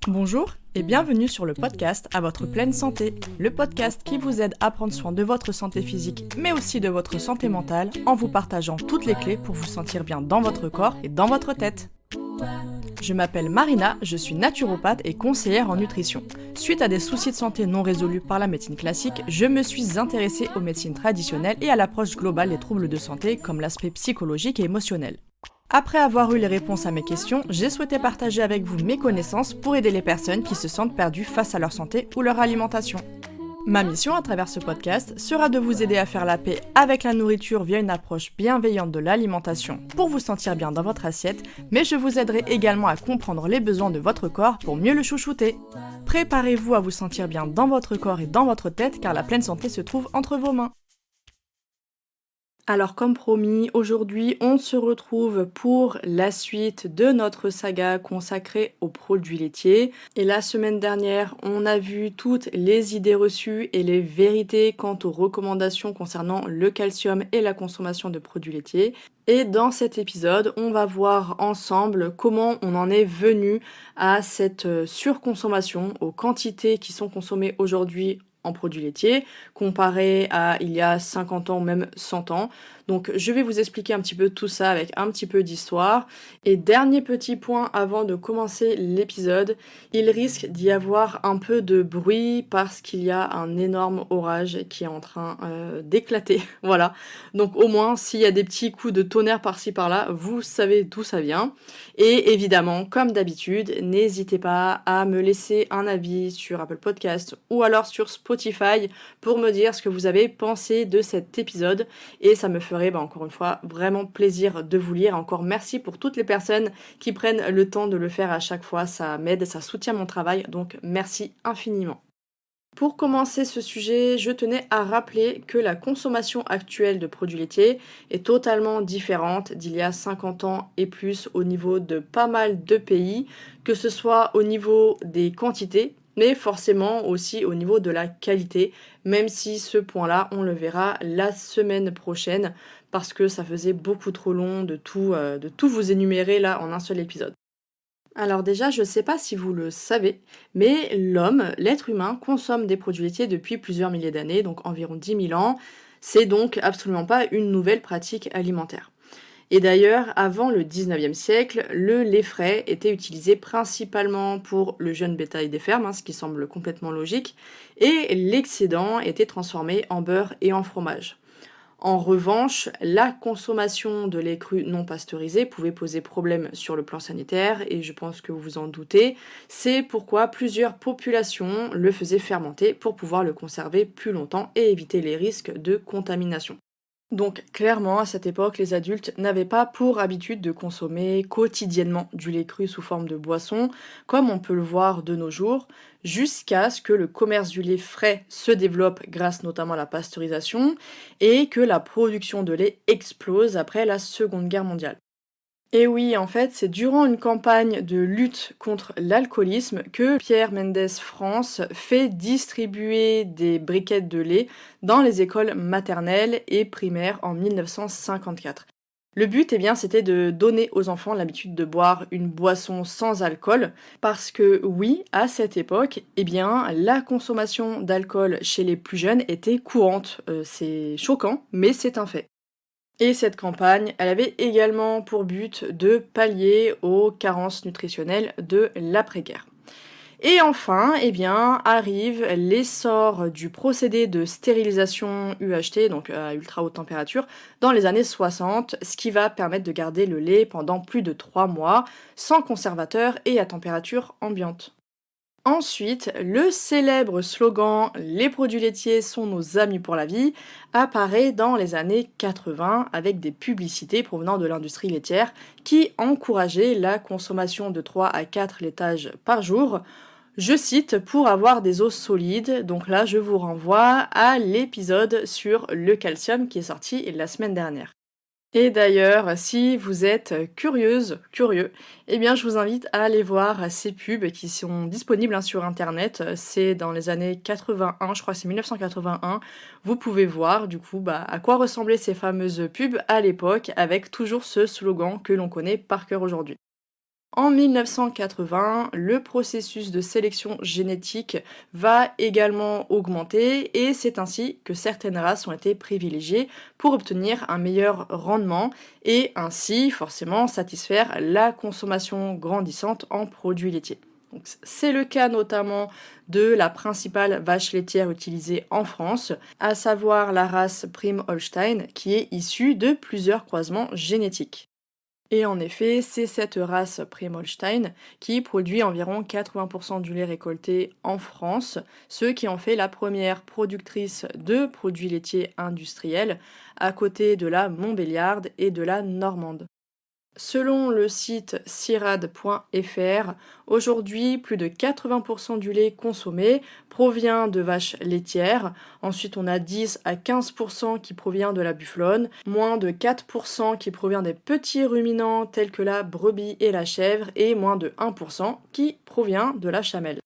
Bonjour et bienvenue sur le podcast À votre pleine santé, le podcast qui vous aide à prendre soin de votre santé physique mais aussi de votre santé mentale en vous partageant toutes les clés pour vous sentir bien dans votre corps et dans votre tête. Je m'appelle Marina, je suis naturopathe et conseillère en nutrition. Suite à des soucis de santé non résolus par la médecine classique, je me suis intéressée aux médecines traditionnelles et à l'approche globale des troubles de santé comme l'aspect psychologique et émotionnel. Après avoir eu les réponses à mes questions, j'ai souhaité partager avec vous mes connaissances pour aider les personnes qui se sentent perdues face à leur santé ou leur alimentation. Ma mission à travers ce podcast sera de vous aider à faire la paix avec la nourriture via une approche bienveillante de l'alimentation pour vous sentir bien dans votre assiette, mais je vous aiderai également à comprendre les besoins de votre corps pour mieux le chouchouter. Préparez-vous à vous sentir bien dans votre corps et dans votre tête car la pleine santé se trouve entre vos mains. Alors comme promis, aujourd'hui on se retrouve pour la suite de notre saga consacrée aux produits laitiers. Et la semaine dernière, on a vu toutes les idées reçues et les vérités quant aux recommandations concernant le calcium et la consommation de produits laitiers. Et dans cet épisode, on va voir ensemble comment on en est venu à cette surconsommation, aux quantités qui sont consommées aujourd'hui en produits laitiers, comparé à il y a 50 ans ou même 100 ans. Donc je vais vous expliquer un petit peu tout ça avec un petit peu d'histoire. Et dernier petit point avant de commencer l'épisode, il risque d'y avoir un peu de bruit parce qu'il y a un énorme orage qui est en train d'éclater. Voilà. Donc au moins, s'il y a des petits coups de tonnerre par-ci par-là, vous savez d'où ça vient. Et évidemment, comme d'habitude, n'hésitez pas à me laisser un avis sur Apple Podcast ou alors sur Spotify pour me dire ce que vous avez pensé de cet épisode. Et ça me ferait encore une fois vraiment plaisir de vous lire. Encore merci pour toutes les personnes qui prennent le temps de le faire à chaque fois. Ça m'aide, ça soutient mon travail. Donc merci infiniment. Pour commencer ce sujet, je tenais à rappeler que la consommation actuelle de produits laitiers est totalement différente d'il y a 50 ans et plus au niveau de pas mal de pays, que ce soit au niveau des quantités, mais forcément aussi au niveau de la qualité, même si ce point-là, on le verra la semaine prochaine, parce que ça faisait beaucoup trop long de tout vous énumérer là en un seul épisode. Alors déjà, je ne sais pas si vous le savez, mais l'homme, l'être humain, consomme des produits laitiers depuis plusieurs milliers d'années, donc environ 10 000 ans. C'est donc absolument pas une nouvelle pratique alimentaire. Et d'ailleurs, avant le 19e siècle, le lait frais était utilisé principalement pour le jeune bétail des fermes, ce qui semble complètement logique, et l'excédent était transformé en beurre et en fromage. En revanche, la consommation de lait cru non pasteurisé pouvait poser problème sur le plan sanitaire, et je pense que vous vous en doutez. C'est pourquoi plusieurs populations le faisaient fermenter pour pouvoir le conserver plus longtemps et éviter les risques de contamination. Donc clairement, à cette époque, les adultes n'avaient pas pour habitude de consommer quotidiennement du lait cru sous forme de boisson, comme on peut le voir de nos jours, jusqu'à ce que le commerce du lait frais se développe grâce notamment à la pasteurisation et que la production de lait explose après la Seconde Guerre mondiale. Et oui, en fait, c'est durant une campagne de lutte contre l'alcoolisme que Pierre Mendès France fait distribuer des briquettes de lait dans les écoles maternelles et primaires en 1954. Le but, c'était de donner aux enfants l'habitude de boire une boisson sans alcool, parce que oui, à cette époque, la consommation d'alcool chez les plus jeunes était courante. C'est choquant, mais c'est un fait. Et cette campagne, elle avait également pour but de pallier aux carences nutritionnelles de l'après-guerre. Et enfin, arrive l'essor du procédé de stérilisation UHT, donc à ultra haute température, dans les années 60, ce qui va permettre de garder le lait pendant plus de 3 mois, sans conservateur et à température ambiante. Ensuite, le célèbre slogan «Les produits laitiers sont nos amis pour la vie» apparaît dans les années 80 avec des publicités provenant de l'industrie laitière qui encourageaient la consommation de 3 à 4 laitages par jour. Je cite «pour avoir des os solides», donc là je vous renvoie à l'épisode sur le calcium qui est sorti la semaine dernière. Et d'ailleurs, si vous êtes curieuse, curieux, eh bien je vous invite à aller voir ces pubs qui sont disponibles, hein, sur internet. C'est dans les années 81, je crois que c'est 1981. Vous pouvez voir du coup, bah, à quoi ressemblaient ces fameuses pubs à l'époque avec toujours ce slogan que l'on connaît par cœur aujourd'hui. En 1980, le processus de sélection génétique va également augmenter et c'est ainsi que certaines races ont été privilégiées pour obtenir un meilleur rendement et ainsi forcément satisfaire la consommation grandissante en produits laitiers. Donc, c'est le cas notamment de la principale vache laitière utilisée en France, à savoir la race Prim Holstein qui est issue de plusieurs croisements génétiques. Et en effet, c'est cette race Primoldstein qui produit environ 80% du lait récolté en France, ce qui en fait la première productrice de produits laitiers industriels, à côté de la Montbéliarde et de la Normande. Selon le site cirad.fr, aujourd'hui, plus de 80% du lait consommé provient de vaches laitières. Ensuite, on a 10 à 15% qui provient de la bufflonne, moins de 4% qui provient des petits ruminants tels que la brebis et la chèvre, et moins de 1% qui provient de la chamelle.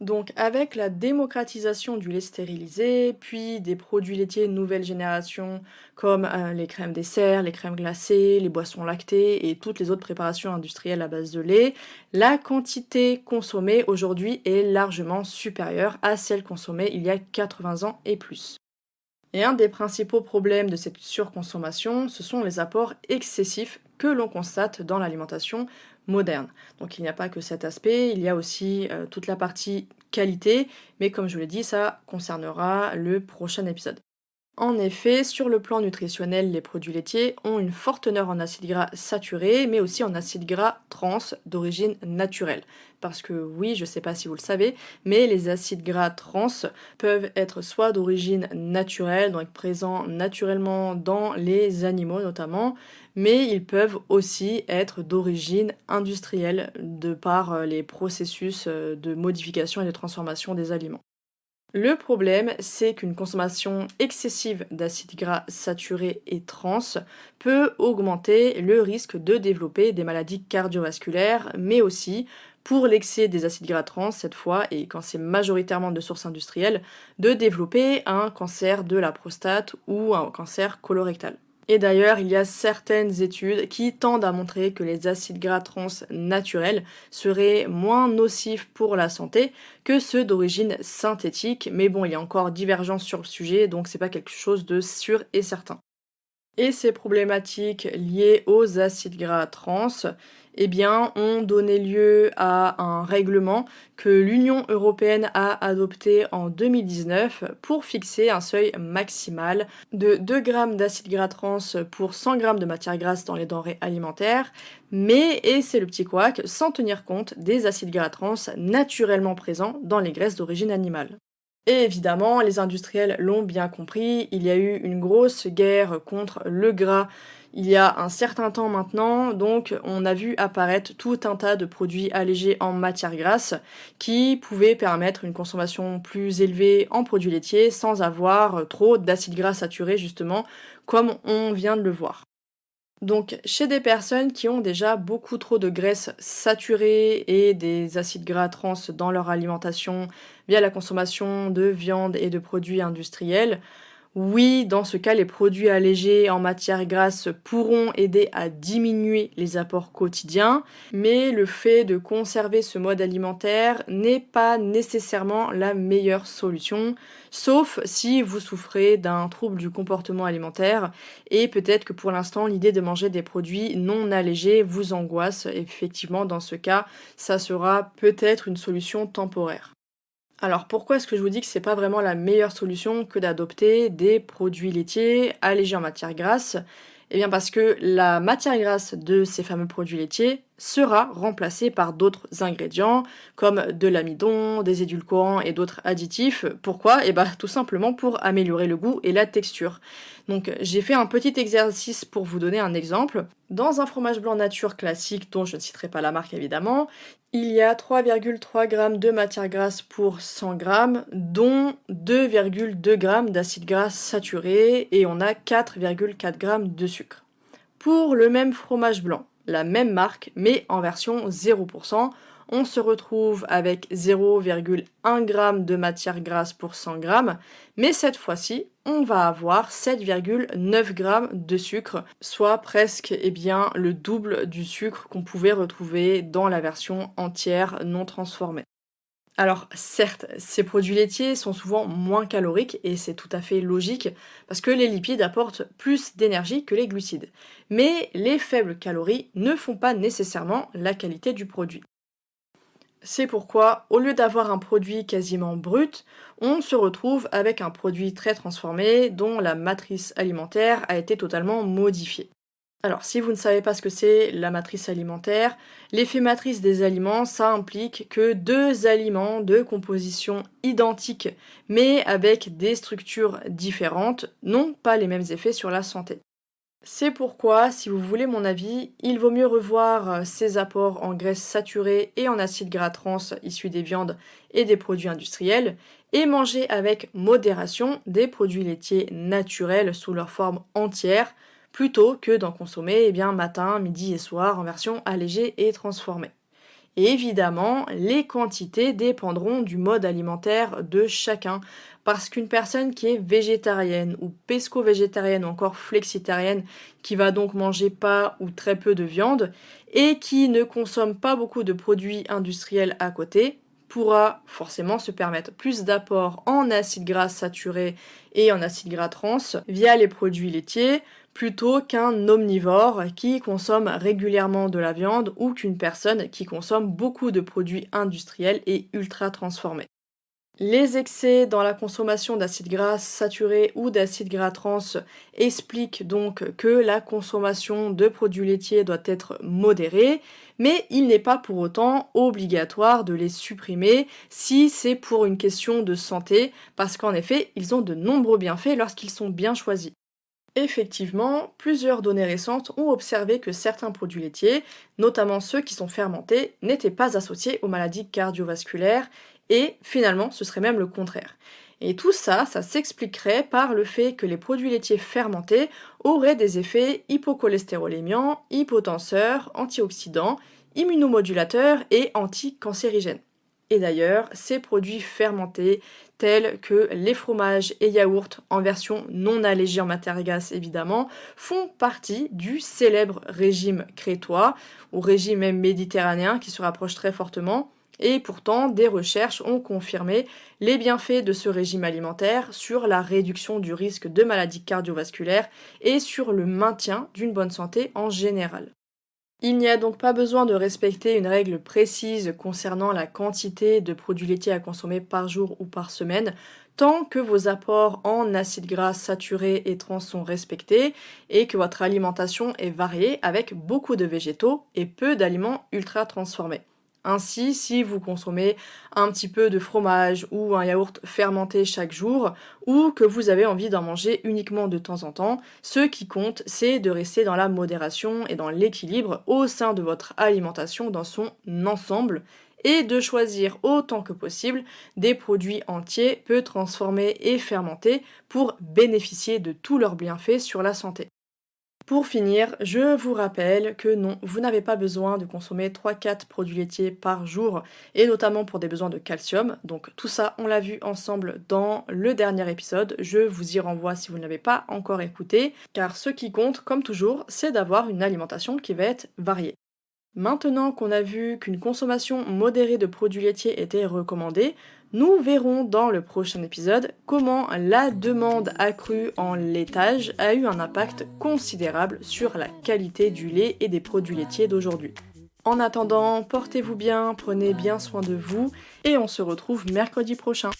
Donc avec la démocratisation du lait stérilisé, puis des produits laitiers de nouvelle génération comme les crèmes dessert, les crèmes glacées, les boissons lactées et toutes les autres préparations industrielles à base de lait, la quantité consommée aujourd'hui est largement supérieure à celle consommée il y a 80 ans et plus. Et un des principaux problèmes de cette surconsommation, ce sont les apports excessifs que l'on constate dans l'alimentation moderne. Donc il n'y a pas que cet aspect, il y a aussi toute la partie qualité, mais comme je vous l'ai dit, ça concernera le prochain épisode. En effet, sur le plan nutritionnel, les produits laitiers ont une forte teneur en acides gras saturés, mais aussi en acides gras trans d'origine naturelle. Parce que oui, je ne sais pas si vous le savez, mais les acides gras trans peuvent être soit d'origine naturelle, donc présents naturellement dans les animaux notamment, mais ils peuvent aussi être d'origine industrielle, de par les processus de modification et de transformation des aliments. Le problème, c'est qu'une consommation excessive d'acides gras saturés et trans peut augmenter le risque de développer des maladies cardiovasculaires, mais aussi, pour l'excès des acides gras trans cette fois, et quand c'est majoritairement de sources industrielles, de développer un cancer de la prostate ou un cancer colorectal. Et d'ailleurs, il y a certaines études qui tendent à montrer que les acides gras trans naturels seraient moins nocifs pour la santé que ceux d'origine synthétique. Mais bon, il y a encore divergence sur le sujet, donc c'est pas quelque chose de sûr et certain. Et ces problématiques liées aux acides gras trans, eh bien, ont donné lieu à un règlement que l'Union européenne a adopté en 2019 pour fixer un seuil maximal de 2 grammes d'acides gras trans pour 100 grammes de matière grasse dans les denrées alimentaires, mais, et c'est le petit couac, sans tenir compte des acides gras trans naturellement présents dans les graisses d'origine animale. Et évidemment, les industriels l'ont bien compris, il y a eu une grosse guerre contre le gras il y a un certain temps maintenant, donc on a vu apparaître tout un tas de produits allégés en matière grasse qui pouvaient permettre une consommation plus élevée en produits laitiers sans avoir trop d'acides gras saturés justement, comme on vient de le voir. Donc, chez des personnes qui ont déjà beaucoup trop de graisses saturées et des acides gras trans dans leur alimentation via la consommation de viande et de produits industriels, oui, dans ce cas, les produits allégés en matière grasse pourront aider à diminuer les apports quotidiens, mais le fait de conserver ce mode alimentaire n'est pas nécessairement la meilleure solution, sauf si vous souffrez d'un trouble du comportement alimentaire et peut-être que pour l'instant, l'idée de manger des produits non allégés vous angoisse. Effectivement, dans ce cas, ça sera peut-être une solution temporaire. Alors pourquoi est-ce que je vous dis que c'est pas vraiment la meilleure solution que d'adopter des produits laitiers allégés en matière grasse? Eh bien parce que la matière grasse de ces fameux produits laitiers sera remplacée par d'autres ingrédients comme de l'amidon, des édulcorants et d'autres additifs. Pourquoi? Eh bien tout simplement pour améliorer le goût et la texture. Donc j'ai fait un petit exercice pour vous donner un exemple. Dans un fromage blanc nature classique, dont je ne citerai pas la marque évidemment, il y a 3,3 grammes de matière grasse pour 100 grammes, dont 2,2 grammes d'acides gras saturés et on a 4,4 grammes de sucre. Pour le même fromage blanc, la même marque, mais en version 0%, on se retrouve avec 0,1 g de matière grasse pour 100 g, mais cette fois-ci, on va avoir 7,9 g de sucre, soit presque le double du sucre qu'on pouvait retrouver dans la version entière non transformée. Alors certes, ces produits laitiers sont souvent moins caloriques et c'est tout à fait logique parce que les lipides apportent plus d'énergie que les glucides. Mais les faibles calories ne font pas nécessairement la qualité du produit. C'est pourquoi, au lieu d'avoir un produit quasiment brut, on se retrouve avec un produit très transformé dont la matrice alimentaire a été totalement modifiée. Alors, si vous ne savez pas ce que c'est la matrice alimentaire, l'effet matrice des aliments, ça implique que deux aliments de composition identique, mais avec des structures différentes, n'ont pas les mêmes effets sur la santé. C'est pourquoi, si vous voulez mon avis, il vaut mieux revoir ces apports en graisses saturées et en acides gras trans issus des viandes et des produits industriels, et manger avec modération des produits laitiers naturels sous leur forme entière, plutôt que d'en consommer matin, midi et soir en version allégée et transformée. Et évidemment, les quantités dépendront du mode alimentaire de chacun, parce qu'une personne qui est végétarienne ou pesco-végétarienne ou encore flexitarienne, qui va donc manger pas ou très peu de viande, et qui ne consomme pas beaucoup de produits industriels à côté, pourra forcément se permettre plus d'apports en acides gras saturés et en acides gras trans via les produits laitiers, plutôt qu'un omnivore qui consomme régulièrement de la viande ou qu'une personne qui consomme beaucoup de produits industriels et ultra transformés. Les excès dans la consommation d'acides gras saturés ou d'acides gras trans expliquent donc que la consommation de produits laitiers doit être modérée, mais il n'est pas pour autant obligatoire de les supprimer si c'est pour une question de santé, parce qu'en effet, ils ont de nombreux bienfaits lorsqu'ils sont bien choisis. Effectivement, plusieurs données récentes ont observé que certains produits laitiers, notamment ceux qui sont fermentés, n'étaient pas associés aux maladies cardiovasculaires et finalement ce serait même le contraire. Et tout ça, ça s'expliquerait par le fait que les produits laitiers fermentés auraient des effets hypocholestérolémiants, hypotenseurs, antioxydants, immunomodulateurs et anticancérigènes. Et d'ailleurs, ces produits fermentés, tels que les fromages et yaourts en version non allégée en matière grasse évidemment, font partie du célèbre régime crétois, ou régime même méditerranéen qui se rapproche très fortement. Et pourtant, des recherches ont confirmé les bienfaits de ce régime alimentaire sur la réduction du risque de maladies cardiovasculaires et sur le maintien d'une bonne santé en général. Il n'y a donc pas besoin de respecter une règle précise concernant la quantité de produits laitiers à consommer par jour ou par semaine, tant que vos apports en acides gras saturés et trans sont respectés et que votre alimentation est variée avec beaucoup de végétaux et peu d'aliments ultra transformés. Ainsi, si vous consommez un petit peu de fromage ou un yaourt fermenté chaque jour, ou que vous avez envie d'en manger uniquement de temps en temps, ce qui compte, c'est de rester dans la modération et dans l'équilibre au sein de votre alimentation dans son ensemble, et de choisir autant que possible des produits entiers, peu transformés et fermentés pour bénéficier de tous leurs bienfaits sur la santé. Pour finir, je vous rappelle que non, vous n'avez pas besoin de consommer 3-4 produits laitiers par jour, et notamment pour des besoins de calcium. Donc tout ça, on l'a vu ensemble dans le dernier épisode. Je vous y renvoie si vous ne l'avez pas encore écouté, car ce qui compte, comme toujours, c'est d'avoir une alimentation qui va être variée. Maintenant qu'on a vu qu'une consommation modérée de produits laitiers était recommandée, nous verrons dans le prochain épisode comment la demande accrue en laitage a eu un impact considérable sur la qualité du lait et des produits laitiers d'aujourd'hui. En attendant, portez-vous bien, prenez bien soin de vous et on se retrouve mercredi prochain.